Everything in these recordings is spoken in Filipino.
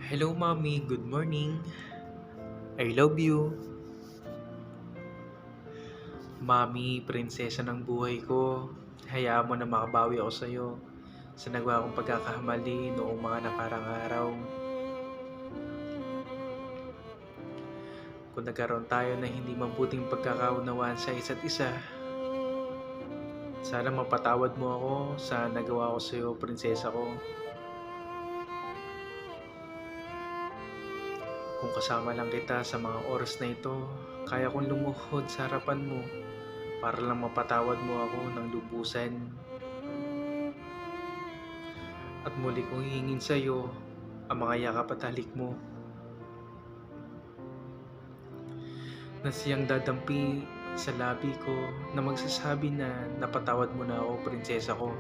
Hello, mommy. Good morning. I love you. Mommy, prinsesa ng buhay ko. Hayaan mo na makabawi ako sa'yo sa nagawa kong pagkakamali noong mga nakarang araw. Kung nagkaroon tayo na hindi mabuting pagkakaunawaan sa isa't isa, sana mapatawad mo ako sa nagawa ko sa'yo, prinsesa ko. Kung kasama lang kita sa mga oras na ito, kaya kong lumuhod sa harapan mo para lang mapatawad mo ako ng lubusan. At muli kong hihingin sa iyo ang mga yakap at halik mo na siyang dadampi sa labi ko na magsasabi na napatawad mo na ako, prinsesa ko.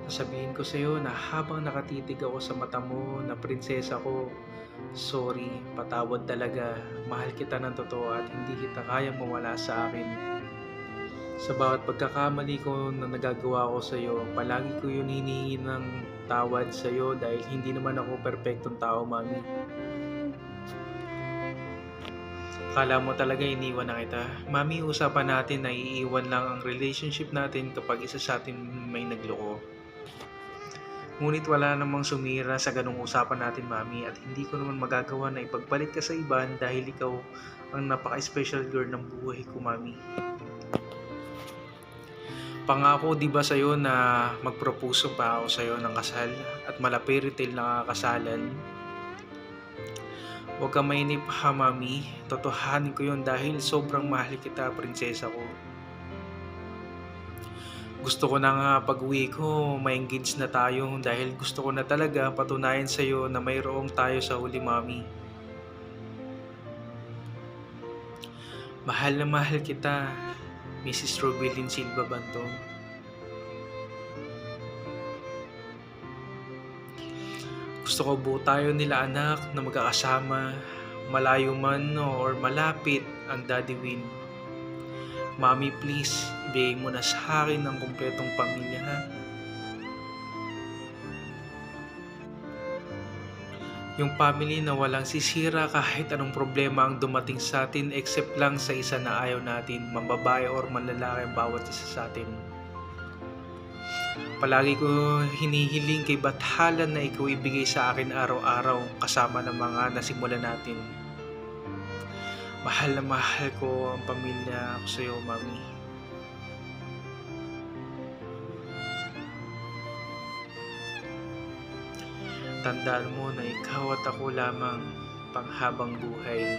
Sasabihin ko sa iyo na habang nakatitig ako sa mata mo na prinsesa ko, sorry, patawad talaga, mahal kita ng totoo at hindi kita kayang mawala sa akin. Sa bawat pagkakamali ko na nagagawa ko sa iyo, palagi ko yun hinihingi ng tawad sa iyo dahil hindi naman ako perpektong tao, mami. Akala mo talaga iniwan na kita. Mami, usapan natin na iiwan lang ang relationship natin kapag isa sa atin may nagloko. Ngunit wala namang sumira sa ganong usapan natin, mami, at hindi ko naman magagawa na ipagpalit ka sa iba dahil ikaw ang napaka-special girl ng buhay ko, mami. Pangako di ba sa'yo na magpropuso pa ako sa'yo ng kasal at malapiritil na kakasalan? Huwag kang mainip ha, mami. Totohanin ko yun dahil sobrang mahal kita, prinsesa ko. Gusto ko na nga pag-uwi ko, ma-engage na tayo dahil gusto ko na talaga patunayan sa'yo na mayroong tayo sa huli, mami. Mahal na mahal kita, Mrs. Robilin Silva Bantong. Gusto ko buo tayo nila anak na magkakasama, malayo man or malapit ang Daddy Win. Mami, please, ibigay mo na sa akin ng kumpletong pamilya, ha? Yung family na walang sisira kahit anong problema ang dumating sa atin except lang sa isa na ayaw natin, mambabae or manlalaki ang bawat isa sa atin. Palagi ko hinihiling kay Bathala na ikaw ibigay sa akin araw-araw kasama ng mga nasimulan natin. Mahal na mahal ko ang pamilya ko sa iyo, mami. Tandaan mo na ikaw at ako lamang panghabang buhay.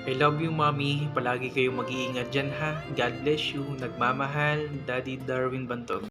I love you, mami. Palagi kayong mag-iingat dyan, ha. God bless you. Nagmamahal, Daddy Darwin Bantog.